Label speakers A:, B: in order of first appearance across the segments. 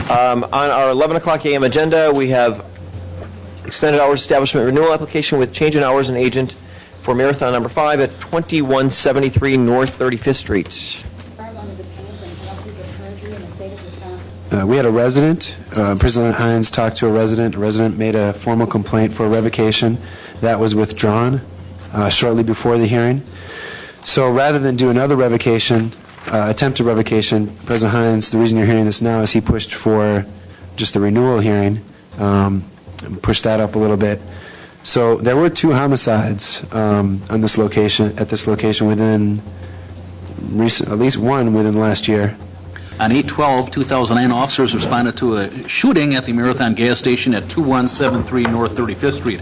A: On our 11 o'clock a.m. agenda, we have extended hours establishment renewal application with change in hours and agent for Marathon number 5 at 2173 North 35th Street.
B: We had a resident, President Hines talked to a resident. A resident made a formal complaint for revocation. That was withdrawn shortly before the hearing. So rather than do another revocation, attempted revocation, President Hines, the reason you're hearing this now is he pushed for just the renewal hearing, pushed that up a little bit. So there were 2 homicides on this location, at this location within at least one within the last year.
C: On 8/12/2009, officers responded to a shooting at the Marathon gas station at 2173 North 35th Street.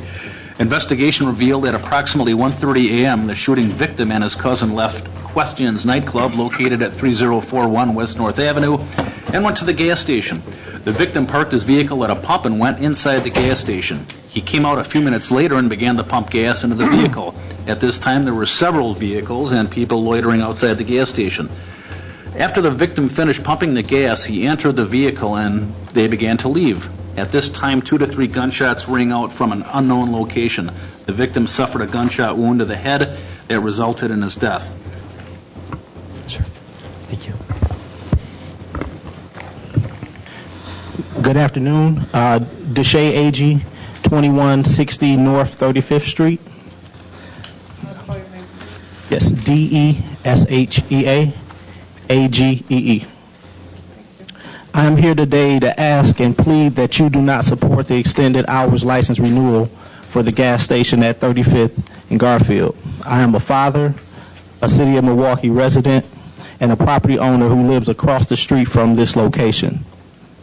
C: Investigation revealed at approximately 1:30 a.m. the shooting victim and his cousin left Questions nightclub located at 3041 West North Avenue and went to the gas station. The victim parked his vehicle at a pump and went inside the gas station. He came out a few minutes later and began to pump gas into the vehicle. At this time, there were several vehicles and people loitering outside the gas station. After the victim finished pumping the gas, he entered the vehicle and they began to leave. At this time, 2 to 3 gunshots rang out from an unknown location. The victim suffered a gunshot wound to the head that resulted in his death.
A: Sure. Thank you.
D: Good afternoon. Deshae Agee, 2160 North 35th Street. Yes, DESHEA. AGEE. I am here today to ask and plead that you do not support the extended hours license renewal for the gas station at 35th and Garfield. I am a father, a City of Milwaukee resident, and a property owner who lives across the street from this location.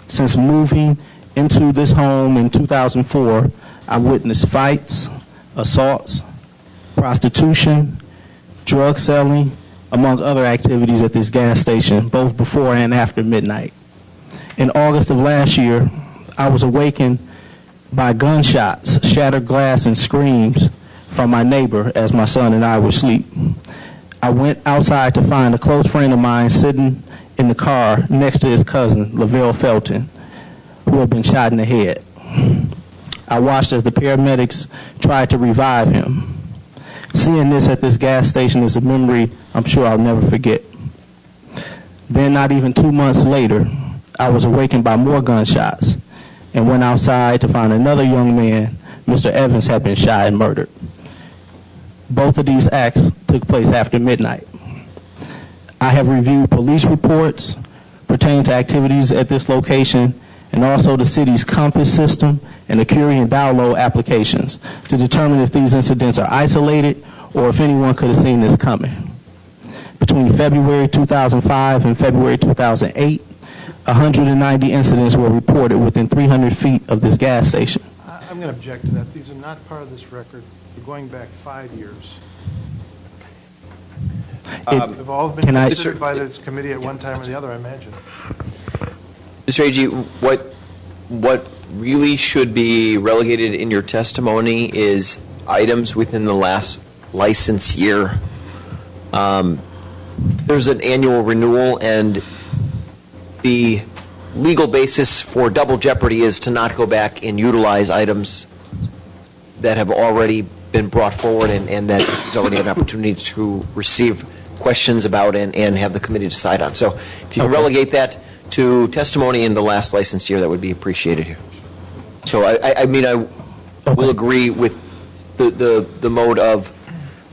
D: Since moving into this home in 2004, I've witnessed fights, assaults, prostitution, drug selling, among other activities at this gas station, both before and after midnight. In August of last year, I was awakened by gunshots, shattered glass, and screams from my neighbor as my son and I were asleep. I went outside to find a close friend of mine sitting in the car next to his cousin, Lavelle Felton, who had been shot in the head. I watched as the paramedics tried to revive him. Seeing this at this gas station is a memory I'm sure I'll never forget. Then, not even 2 months later, I was awakened by more gunshots and went outside to find another young man, Mr. Evans, had been shot and murdered. Both of these acts took place after midnight. I have reviewed police reports pertaining to activities at this location and also the city's Compass system and the Curie and Download applications to determine if these incidents are isolated or if anyone could have seen this coming. Between February 2005 and February 2008, 190 incidents were reported within 300 feet of this gas station.
E: I'm going to object to that. These are not part of this record. We're going back 5 years. They've all been considered by this committee at one time or the other, I imagine.
A: Mr. Agee, what really should be relegated in your testimony is items within the last license year. There's an annual renewal, and the legal basis for double jeopardy is to not go back and utilize items that have already been brought forward and that there's already an opportunity to receive questions about and have the committee decide on. So if you can relegate that to testimony in the last license year, that would be appreciated here. So I will agree with the mode of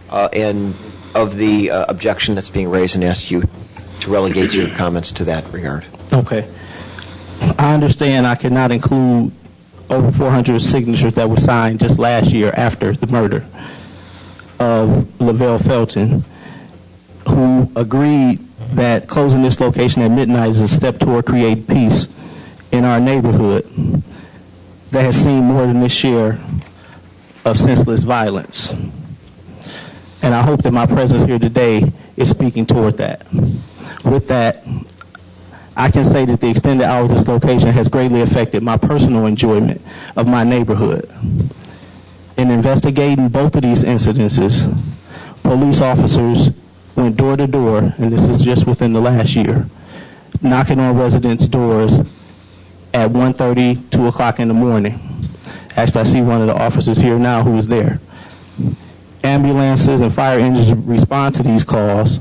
A: the objection that's being raised and ask you to relegate your comments to that regard.
D: Okay. I understand I cannot include over 400 signatures that were signed just last year after the murder of Lavelle Felton, who agreed that closing this location at midnight is a step toward creating peace in our neighborhood that has seen more than this year of senseless violence. And I hope that my presence here today is speaking toward that. With that, I can say that the extended hours of this location has greatly affected my personal enjoyment of my neighborhood. In investigating both of these incidences, police officers went door to door, and this is just within the last year, knocking on residents' doors at 1:30, 2 o'clock in the morning. Actually, I see one of the officers here now who is there. Ambulances and fire engines respond to these calls,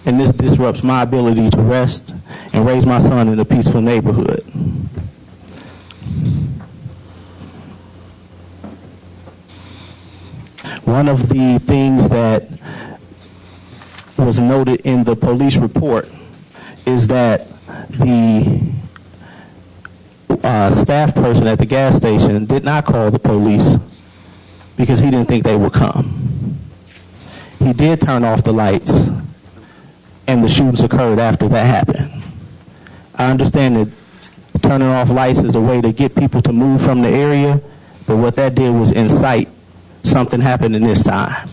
D: and this disrupts my ability to rest and raise my son in a peaceful neighborhood. One of the things that was noted in the police report is that the staff person at the gas station did not call the police because he didn't think they would come. He did turn off the lights, and the shootings occurred after that happened. I understand that turning off lights is a way to get people to move from the area, but what that did was incite something happening this time.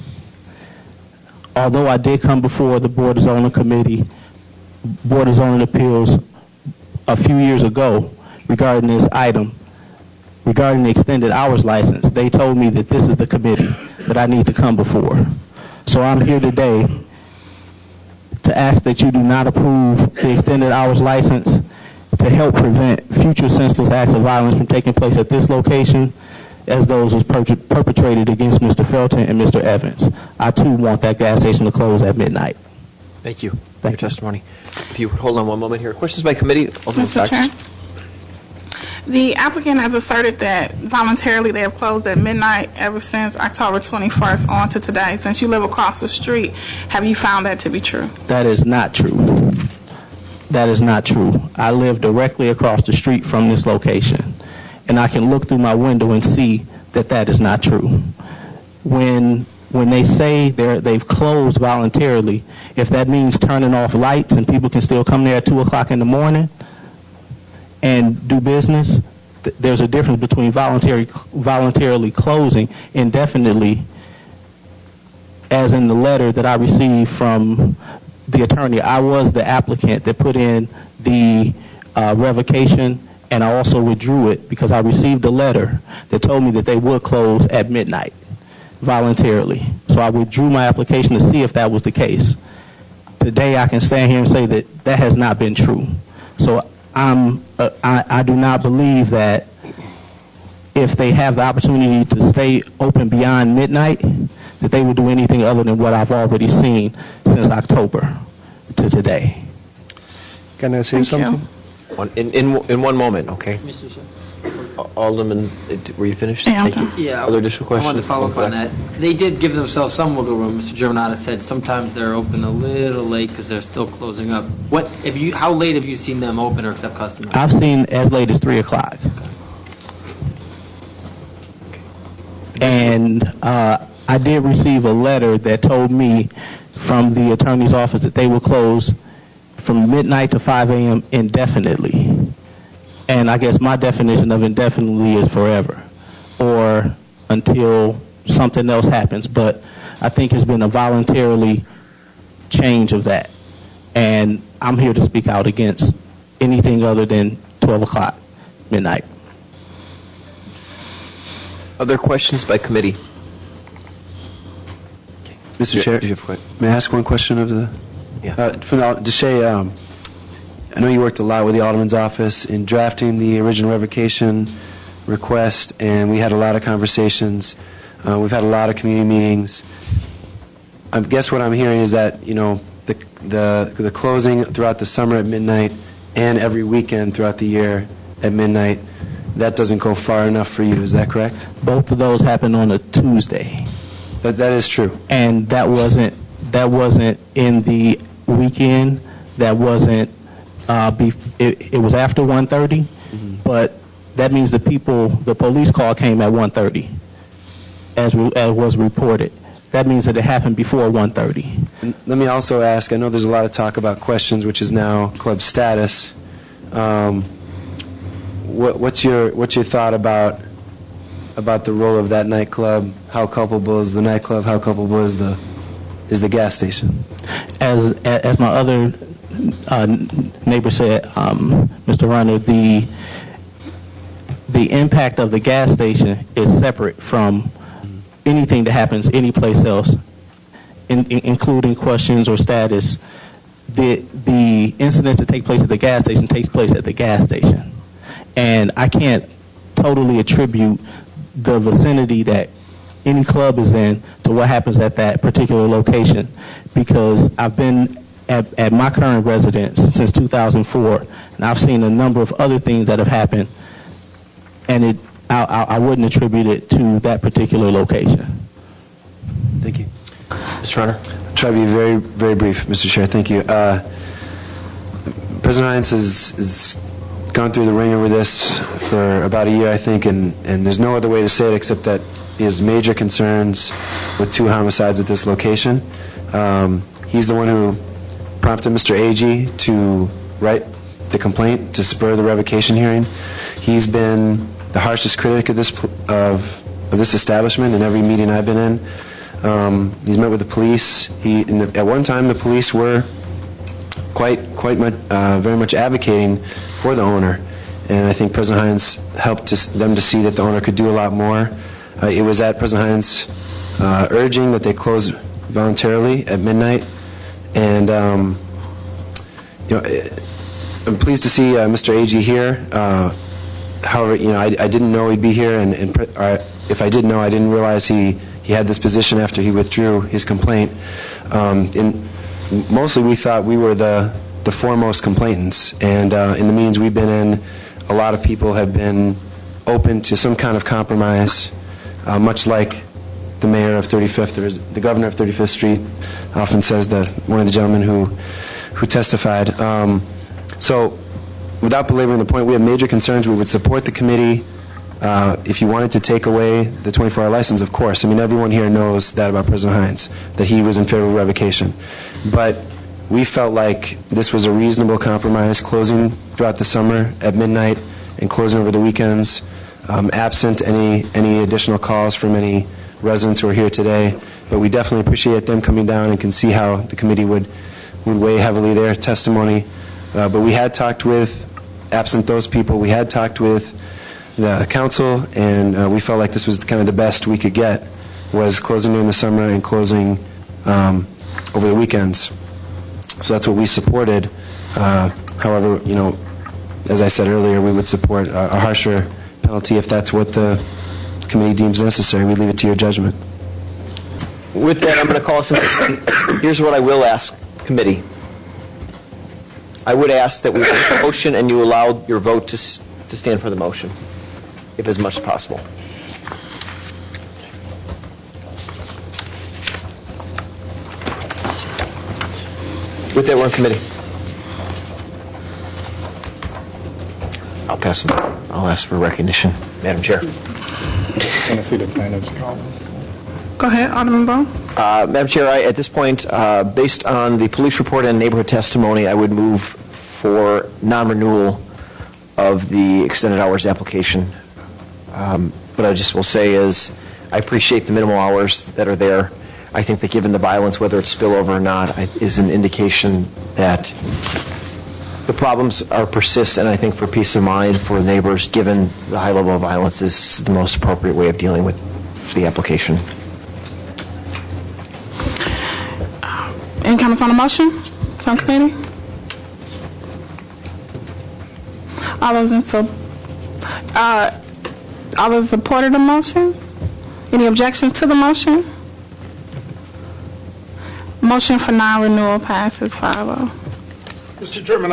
D: Although I did come before the Board of Zoning Committee, Board of Zoning Appeals a few years ago regarding this item, regarding the extended hours license, they told me that this is the committee that I need to come before. So I'm here today to ask that you do not approve the extended hours license to help prevent future senseless acts of violence from taking place at this location as those was perpetrated against Mr. Felton and Mr. Evans. I too want that gas station to close at midnight.
A: Thank you for your
D: Thank you.
A: testimony. If you hold on one moment here. Questions by committee? Alderman
F: Mr.
A: Sachs.
F: Chair, the applicant has asserted that voluntarily they have closed at midnight ever since October 21st on to today. Since you live across the street, have you found that to be true?
D: That is not true. That is not true. I live directly across the street from this location, and I can look through my window and see that that is not true. When they say they've closed voluntarily, if that means turning off lights and people can still come there at 2 o'clock in the morning and do business, there's a difference between voluntarily closing indefinitely, as in the letter that I received from the attorney. I was the applicant that put in the revocation, and I also withdrew it because I received a letter that told me that they would close at midnight voluntarily. So I withdrew my application to see if that was the case. Today I can stand here and say that that has not been true. So I do not believe that if they have the opportunity to stay open beyond midnight, that they would do anything other than what I've already seen since October to today.
E: Can I say
F: Thank you.
E: something?
A: In one moment, okay?
G: Mr. Chair.
A: Alderman, were you finished?
F: Yeah, I'm
A: Thank you.
F: done.
G: Yeah,
A: Other additional questions?
G: I wanted to follow up on that. They did give themselves some wiggle room. Mr. Germanata said sometimes they're open a little late because they're still closing up. How late have you seen them open or accept customers?
D: I've seen as late as 3 o'clock. And I did receive a letter that told me from the attorney's office that they will close from midnight to 5 a.m. indefinitely. And I guess my definition of indefinitely is forever or until something else happens. But I think it's been a voluntarily change of that. And I'm here to speak out against anything other than 12 o'clock midnight.
A: Other questions by committee?
B: Mr. Chair, may I ask one question of the?
A: Yeah.
B: Deshay, I know you worked a lot with the Alderman's office in drafting the original revocation request, and we had a lot of conversations. We've had a lot of community meetings. I guess what I'm hearing is that, the closing throughout the summer at midnight and every weekend throughout the year at midnight, that doesn't go far enough for you. Is that correct?
D: Both of those happened on a Tuesday.
B: But that is true.
D: And that wasn't in the weekend. That wasn't it was after 1:30, but that means the police call came at 1:30, as was reported. That means that it happened before 1:30.
B: Let me also ask, I know there's a lot of talk about questions, which is now club status. What's your thought about the role of that nightclub? How culpable is the nightclub? How culpable is the gas station?
D: As my other neighbor said, Mr. Runner, the impact of the gas station is separate from anything that happens anyplace else, including questions or status. The incidents that take place at the gas station takes place at the gas station. And I can't totally attribute the vicinity that any club is in to what happens at that particular location, because I've been at my current residence since 2004, and I've seen a number of other things that have happened, and I wouldn't attribute it to that particular location.
B: Thank you.
A: Mr. Runner?
B: I'll try to be very, very brief, Mr. Chair. Thank you. President Hines has gone through the ring over this for about a year, I think, and there's no other way to say it except that he has major concerns with 2 homicides at this location. He's the one who prompted Mr. Agee to write the complaint to spur the revocation hearing. He's been the harshest critic of this establishment in every meeting I've been in. He's met with the police. At one time, the police were very much advocating for the owner, and I think President Hines helped them to see that the owner could do a lot more. It was at President Hines' urging that they close voluntarily at midnight, and I'm pleased to see Mr. Agee here. However, I didn't know he'd be here, and if I did know, I didn't realize he had this position after he withdrew his complaint. Mostly we thought we were the foremost complainants, and in the meetings we've been in, a lot of people have been open to some kind of compromise, much like the mayor of 35th, or the governor of 35th Street often says, one of the gentlemen who testified. So without belaboring the point, we have major concerns. We would support the committee if you wanted to take away the 24-hour license, of course. I mean, everyone here knows that about President Hines, that he was in favor of revocation. But we felt like this was a reasonable compromise, closing throughout the summer at midnight and closing over the weekends, absent any additional calls from any residents who are here today. But we definitely appreciate them coming down and can see how the committee would weigh heavily their testimony. But we had talked with, absent those people, we had talked with the council, and we felt like this was kind of the best we could get, was closing during the summer and closing over the weekends. So that's what we supported. However, as I said earlier, we would support a harsher penalty if that's what the committee deems necessary. We leave it to your judgment.
A: With that, I'm going to call us in. Here's what I will ask, committee. I would ask that we make a motion and you allow your vote to stand for the motion, if as much as possible. With that, we're in committee. I'll pass them. I'll ask for recognition, Madam Chair.
H: Want to see the plaintiffs?
F: Go ahead, Alderman Bone.
A: Madam Chair, at this point, based on the police report and neighborhood testimony, I would move for non-renewal of the extended hours application. What I just will say is I appreciate the minimal hours that are there. I think that given the violence, whether it's spillover or not, is an indication that the problems are persist, and I think for peace of mind for neighbors, given the high level of violence, this is the most appropriate way of dealing with the application.
F: Any comments on the motion from committee? All those in support of the motion? Any objections to the motion? Motion for non-renewal passes 5-0.
H: Mr. Chairman,